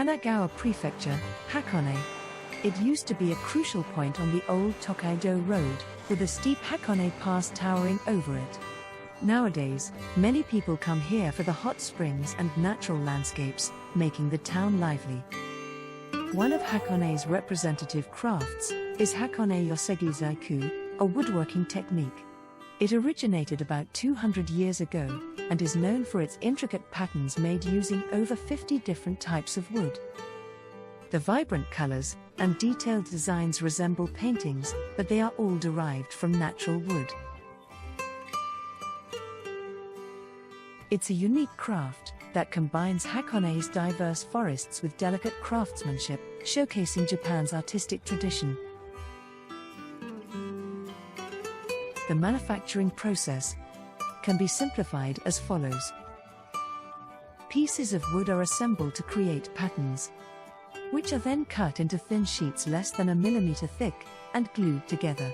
Kanagawa Prefecture, Hakone. It used to be a crucial point on the old Tokaido Road, with a steep Hakone Pass towering over it. Nowadays, many people come here for the hot springs and natural landscapes, making the town lively. One of Hakone's representative crafts is Hakone Yosegi Zaiku, a woodworking technique. It originated about 200 years ago, and is known for its intricate patterns made using over 50 different types of wood. The vibrant colors and detailed designs resemble paintings, but they are all derived from natural wood. It's a unique craft that combines Hakone's diverse forests with delicate craftsmanship, showcasing Japan's artistic tradition. The manufacturing process can be simplified as follows. Pieces of wood are assembled to create patterns, which are then cut into thin sheets less than a millimeter thick and glued together.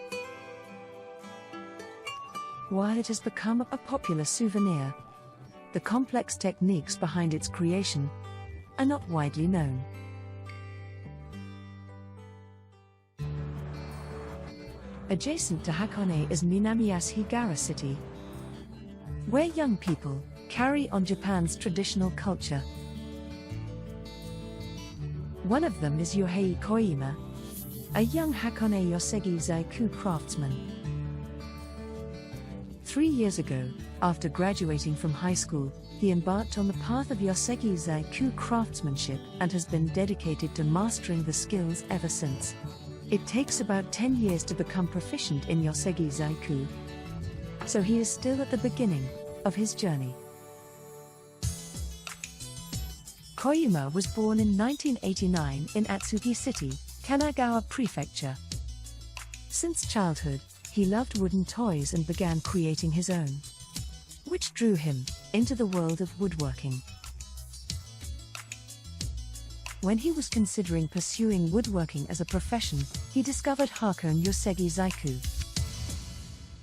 While it has become a popular souvenir, the complex techniques behind its creation are not widely known. Adjacent to Hakone is Minami-Asahigara City, where young people carry on Japan's traditional culture. One of them is Yohei Koima, a young Hakone Yosegi Zaiku craftsman. 3 years ago, after graduating from high school, he embarked on the path of Yosegi Zaiku craftsmanship and has been dedicated to mastering the skills ever since. It takes about 10 years to become proficient in Yosegi Zaiku, so he is still at the beginning of his journey. Koima was born in 1989 in Atsugi City, Kanagawa Prefecture. Since childhood, he loved wooden toys and began creating his own, which drew him into the world of woodworking. When he was considering pursuing woodworking as a profession, he discovered Hakone Yosegi Zaiku.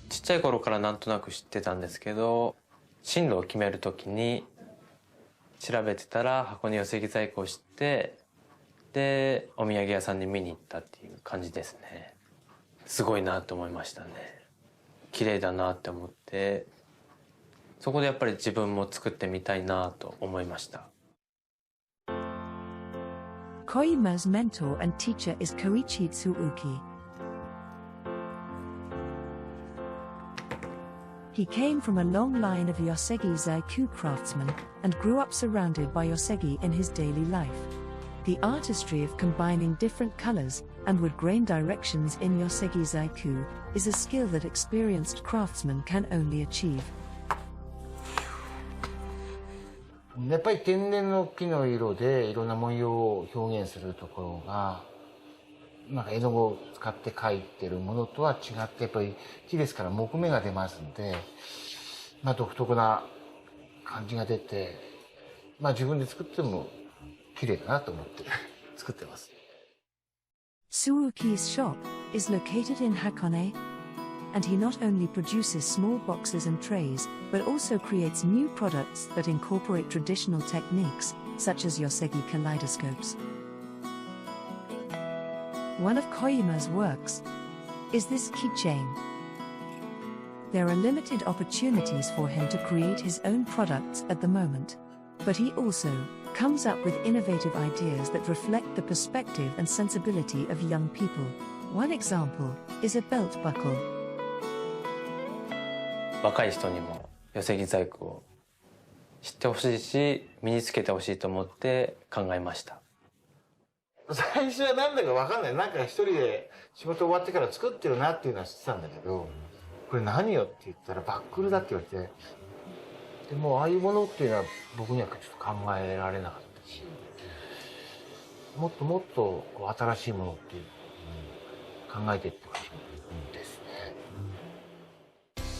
ちっちゃい頃からなんとなく知ってたんですけど、進路を決めるときに調べてたら箱根寄木細工を知って、でお土産屋さんに見に行ったっていう感じですね。すごいなと思いましたね。綺麗だなって思って、そこでやっぱり自分も作ってみたいなと思いました。Koima's mentor and teacher is Koichi Tsuuki. He came from a long line of Yosegi Zaiku craftsmen and grew up surrounded by Yosegi in his daily life. The artistry of combining different colors and wood grain directions in Yosegi Zaiku is a skill that experienced craftsmen can only achieve. やっぱり天然の木の色でいろんな文様を表現するところが、なんか絵の具を使って描いてるものとは違って、やっぱり木ですから木目が出ますんで、独特な感じが出て、自分で作っても綺麗だなと思って作ってます。Tsuuki's shop is located in Hakone, and he not only produces small boxes and trays, but also creates new products that incorporate traditional techniques, such as Yosegi kaleidoscopes. One of Koima's works is this keychain. There are limited opportunities for him to create his own products at the moment, but he also comes up with innovative ideas that reflect the perspective and sensibility of young people. One example is a belt buckle. 若い人にも寄木細工を知ってほしいし、身につけてほしいと思って考えました。最初はなんだかわかんない。なんか一人で仕事終わってから作ってるなっていうのは知ってたんだけど、これ何よって言ったらバックルだって言われて、でもああいうものっていうのは僕にはちょっと考えられなかったし、もっともっと新しいものっていう考えていってほしいですね。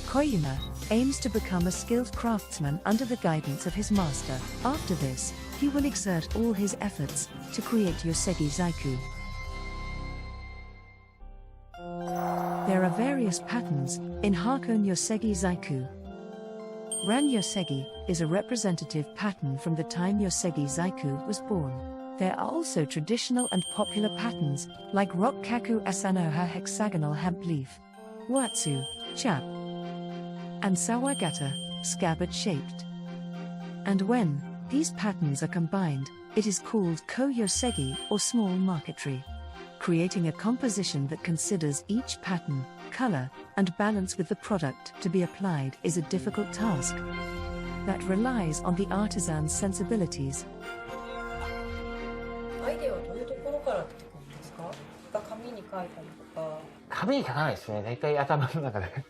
Koima aims to become a skilled craftsman under the guidance of his master. After this, he will exert all his efforts to create Yosegi Zaiku. There are various patterns in Hakone Yosegi Zaiku. Ran Yosegi is a representative pattern from the time Yosegi Zaiku was born. There are also traditional and popular patterns, like Rokkaku Asanoha hexagonal hemp leaf, Watsu, chap, and Sawagata, scabbard-shaped. And when these patterns are combined, it is called ko-yosegi or small marquetry. Creating a composition that considers each pattern, color, and balance with the product to be applied is a difficult task that relies on the artisan's sensibilities. アイデアはどういうところから出てくるんですか？紙に書いたりとか。紙に書かないですね。大体頭の中で。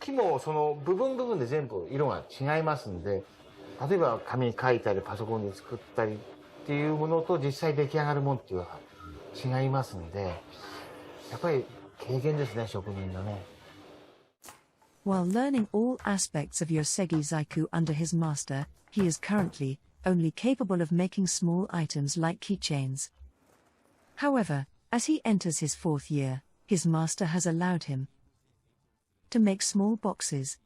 木もその部分で全部色が違いますんで、例えば紙に書いたりパソコンで作ったりっていうものと実際出来上がるものっていうのは違いますんで、やっぱり経験ですね、職人のね。While learning all aspects of Yosegi Zaiku under his master, he is currently only capable of making small items like keychains. However, as he enters his 4th year, his master has allowed him to make small boxes.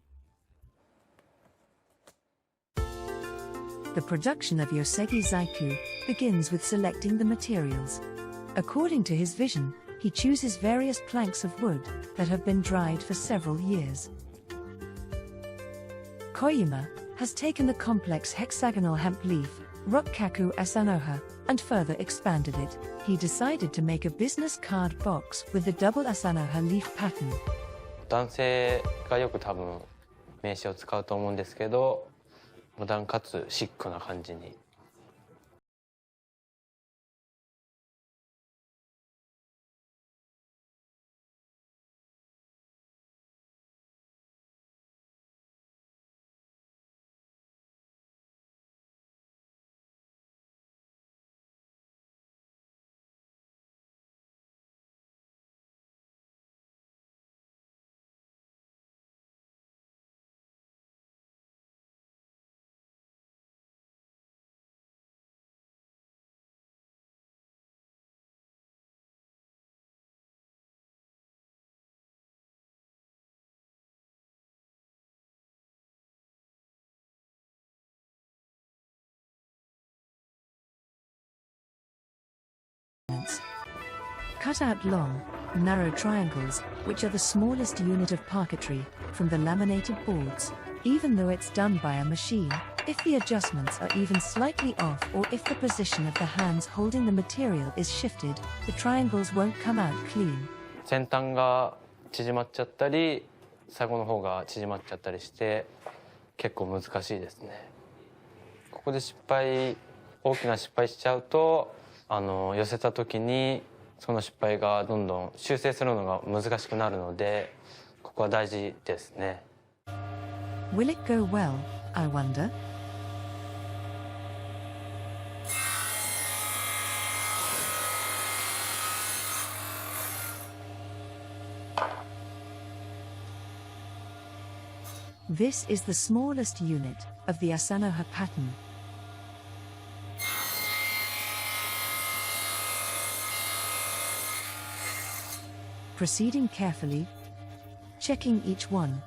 The production of Yosegi Zaiku begins with selecting the materials. According to his vision, he chooses various planks of wood that have been dried for several years. Koyama has taken the complex hexagonal hemp leaf, Rokkaku Asanoha, and further expanded it. He decided to make a business card box with the double Asanoha leaf pattern. 男性がよく多分名詞を使うと思うんですけど、モダンかつシックな感じに。Cut out long, narrow triangles, which are the smallest unit of parquetry, from the laminated boards. Even though it's done by a machine, if the adjustments are even slightly off or if the position of the hands holding the material is shifted, the triangles won't come out clean. 先端が縮まっちゃったり、最後の方が縮まっちゃったりして、結構難しいですね。ここで大きな失敗しちゃうと、寄せた時にその失敗がどんどん修正するのが難しくなるので、ここは大事ですね。Will it go well, I wonder? This is the smallest unit of the Asanoha pattern. Proceeding carefully, checking each one.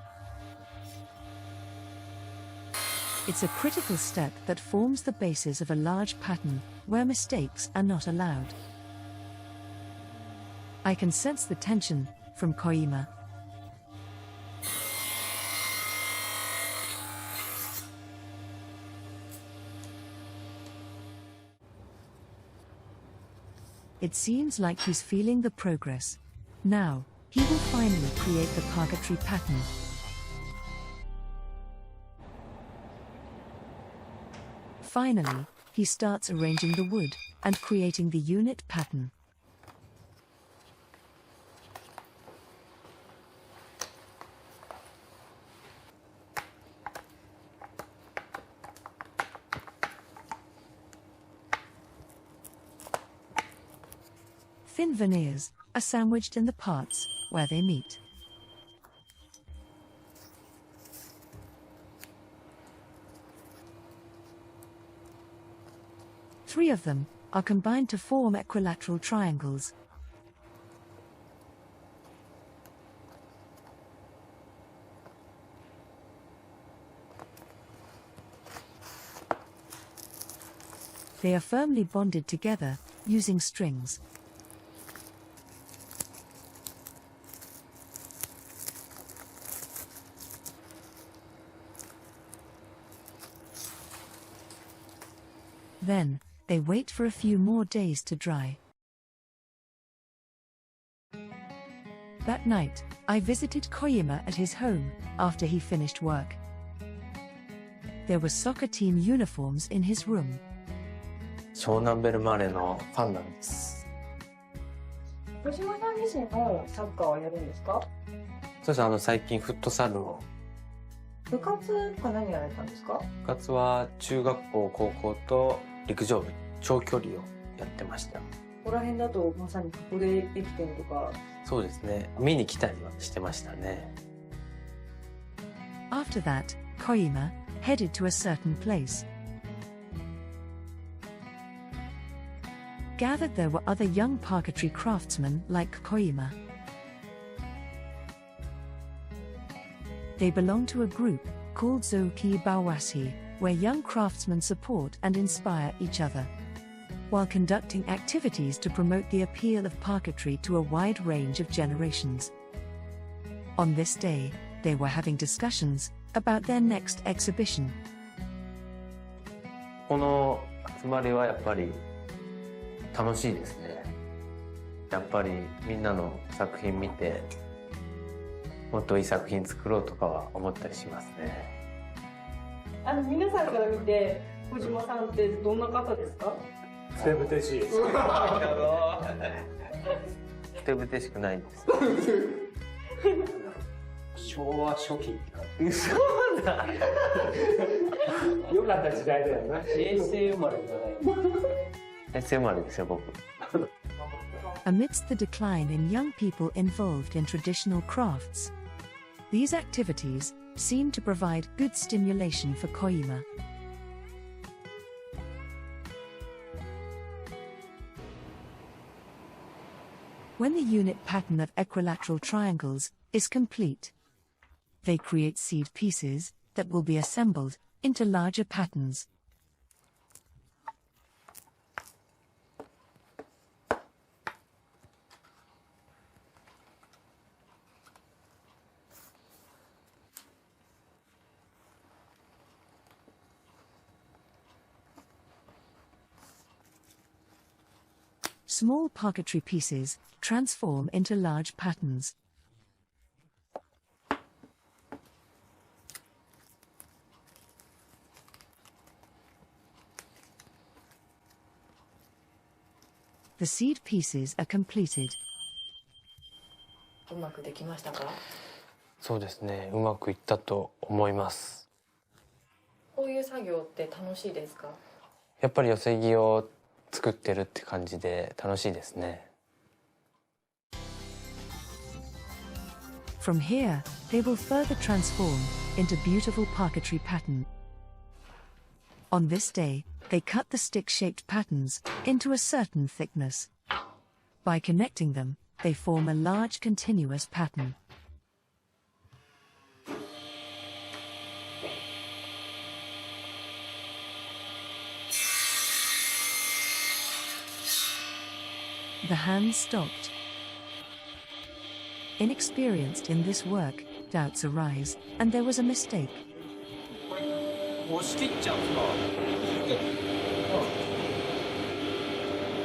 It's a critical step that forms the basis of a large pattern, where mistakes are not allowed. I can sense the tension from Koyama. It seems like he's feeling the progress. Now, he will finally create the parquetry pattern. Finally, he starts arranging the wood and creating the unit pattern. Thin veneers are sandwiched in the parts where they meet. Three of them are combined to form equilateral triangles. They are firmly bonded together, using strings. Then, they wait for a few more days to dry. That night, I visited Koyima at his home, after he finished work. There were soccer team uniforms in his room. 湘南ベルマーレのファンなんです。小島さん自身もサッカーをやるんですか？そうです。最近フットサルを。部活か何やられたんですか？部活は中学校、高校と陸上部、長距離をやってました。ここら辺だとまさに箱根駅伝とか。そうですね。見に来たりはしてましたね。After that, Koyima headed to a certain place. Gathered there were other young parquetry craftsmen like Koyima. They belong to a group called Zoki Bawasi, where young craftsmen support and inspire each other, while conducting activities to promote the appeal of parquetry to a wide range of generations. On this day, they were having discussions about their next exhibition. この集まりはやっぱり楽しいですね。やっぱりみんなの作品見て、もっといい作品作ろうとかは思ったりしますね。皆さんから見て小島さんってどんな方ですか？ふてぶてしい。ふてぶてしくないんです。昭和初期。そうだ。良かった時代だよね。平成生まれじゃない。平成生まれですよ、僕。Amidst the decline in young people involved in traditional crafts, these activities seem to provide good stimulation for Koyima. When the unit pattern of equilateral triangles is complete, they create seed pieces that will be assembled into larger patterns. Small parquetry pieces transform into large patterns. The seed pieces are completed. うまくできましたか？そうですね。うまくいったと思います。こういう作業って楽しいですか？やっぱり寄せ木を作ってるって感じで楽しいですね。From here, they will further transform into beautiful parquetry pattern. On this day, they cut the stick-shaped patterns into a certain thickness. By connecting them, they form a large continuous pattern. The hands stopped. Inexperienced in this work, doubts arise, and there was a mistake.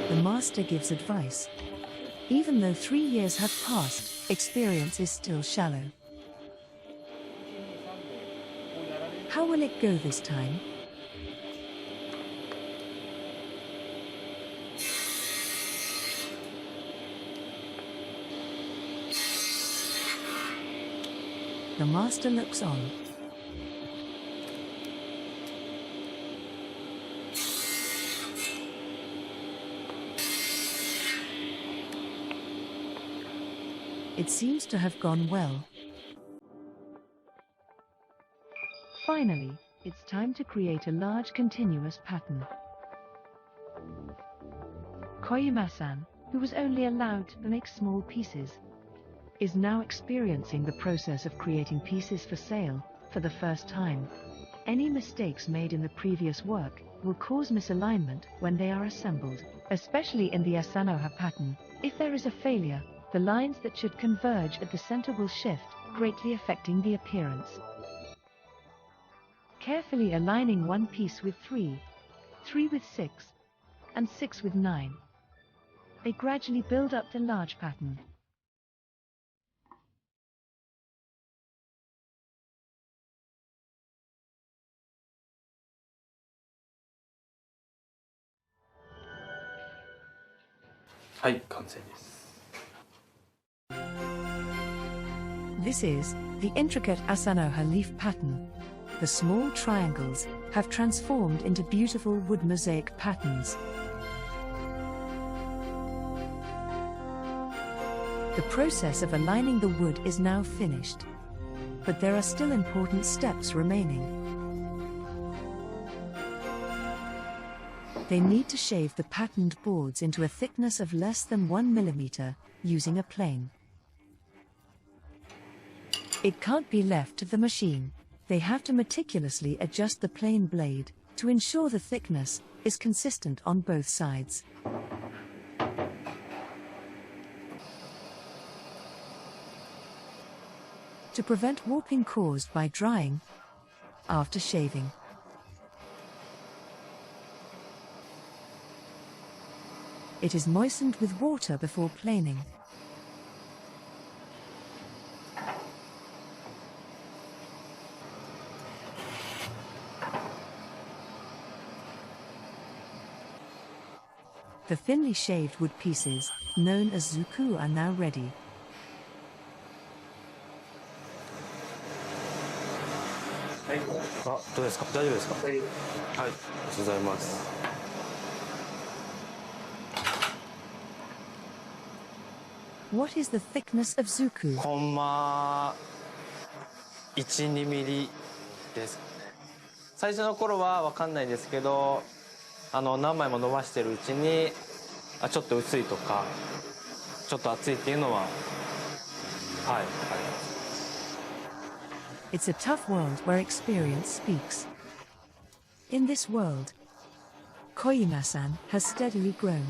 The master gives advice. Even though 3 years have passed, experience is still shallow. How will it go this time? The master looks on. It seems to have gone well. Finally, it's time to create a large continuous pattern. Koyima-san, who was only allowed to make small pieces, is now experiencing the process of creating pieces for sale for the first time. Any mistakes made in the previous work will cause misalignment when they are assembled, especially in the Asanoha pattern. If there is a failure, the lines that should converge at the center will shift, greatly affecting the appearance. Carefully aligning one piece with 3, 3 with 6, and 6 with 9. They gradually build up the large pattern. This is the intricate Asanoha leaf pattern. The small triangles have transformed into beautiful wood mosaic patterns. The process of aligning the wood is now finished, but there are still important steps remaining. They need to shave the patterned boards into a thickness of less than 1 millimeter using a plane. It can't be left to the machine. They have to meticulously adjust the plane blade to ensure the thickness is consistent on both sides. To prevent warping caused by drying after shaving, it is moistened with water before planing. The thinly shaved wood pieces, known as zuku, are now ready. What is the thickness of zuku? コンマ1、2ミリですかね。最初の頃は分かんないですけど、何枚も伸ばしてるうちに、ちょっと薄いとか、ちょっと厚いっていうのは、はい、あります。It's a tough world where experience speaks. In this world, Koyima-san has steadily grown.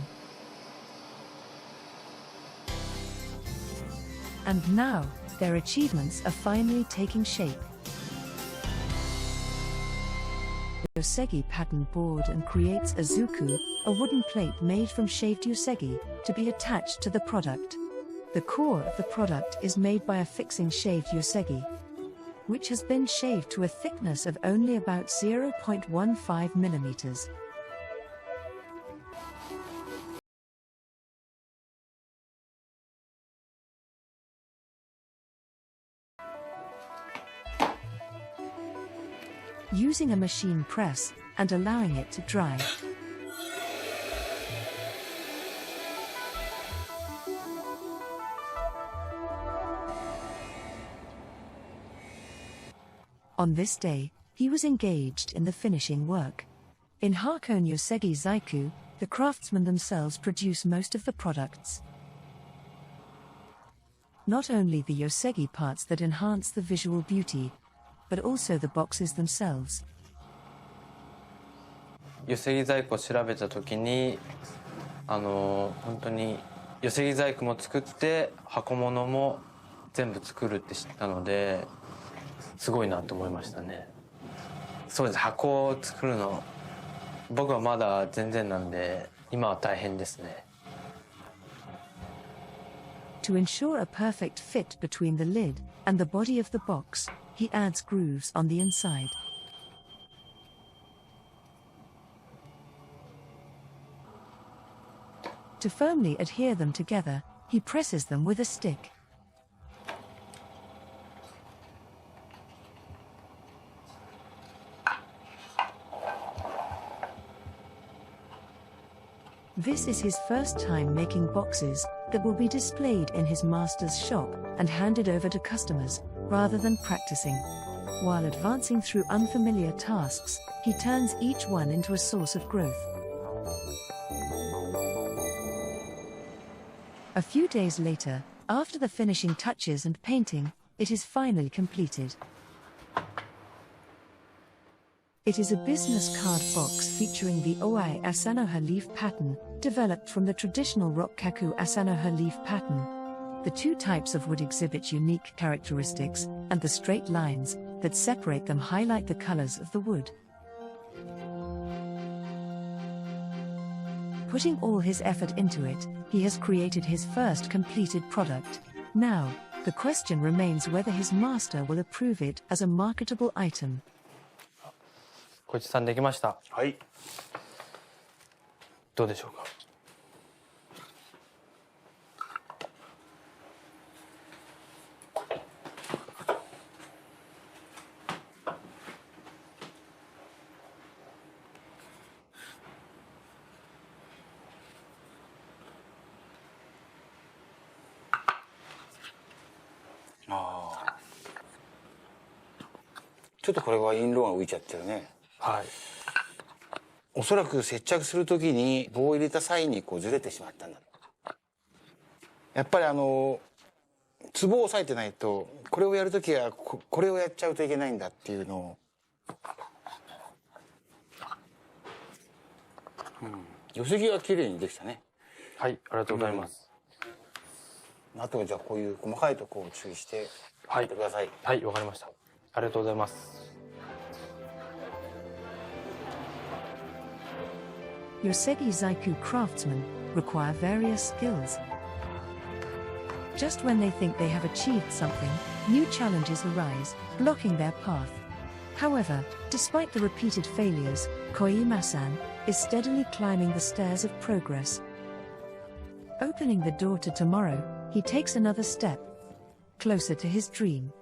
And now, their achievements are finally taking shape. The Yosegi pattern board and creates a zuku, a wooden plate made from shaved Yosegi, to be attached to the product. The core of the product is made by affixing shaved Yosegi, which has been shaved to a thickness of only about 0.15 millimeters. Using a machine press and allowing it to dry. On this day, he was engaged in the finishing work. In Hakone Yosegi Zaiku, the craftsmen themselves produce most of the products. Not only the Yosegi parts that enhance the visual beauty, but also the boxes themselves. 寄木細工を調べた時に、本当に寄木細工も作って箱物も全部作るって知ったので、すごいなと思いましたね。そうです。箱を作るの、僕はまだ全然なんで、今は大変ですね。To ensure a perfect fit between the lid and the body of the box, he adds grooves on the inside. To firmly adhere them together, he presses them with a stick. This is his first time making boxes that will be displayed in his master's shop and handed over to customers, rather than practicing. While advancing through unfamiliar tasks, he turns each one into a source of growth. A few days later, after the finishing touches and painting, it is finally completed. It is a business card box featuring the Oi Asanoha leaf pattern, developed from the traditional Rokkaku Asanoha leaf pattern. The two types of wood exhibit unique characteristics, and the straight lines that separate them highlight the colors of the wood. Putting all his effort into it, he has created his first completed product. Now, the question remains whether his master will approve it as a marketable item. 小市さんできました。はい。どうでしょうか。ちょっとこれは印籠が浮いちゃってるね。はい。おそらく接着するときに棒を入れた際にこうずれてしまったんだ。やっぱりツボを押さえてないと、これをやるときはこれをやっちゃうといけないんだっていうのを。寄せ木は綺麗にできたね。はい、ありがとうございます。あとはじゃあこういう細かいところを注意してやってください。はい、わかりました。ありがとうございます。Yosegi Zaiku craftsmen require various skills. Just when they think they have achieved something, new challenges arise, blocking their path. However, despite the repeated failures, Koyima-san is steadily climbing the stairs of progress. Opening the door to tomorrow, he takes another step closer to his dream.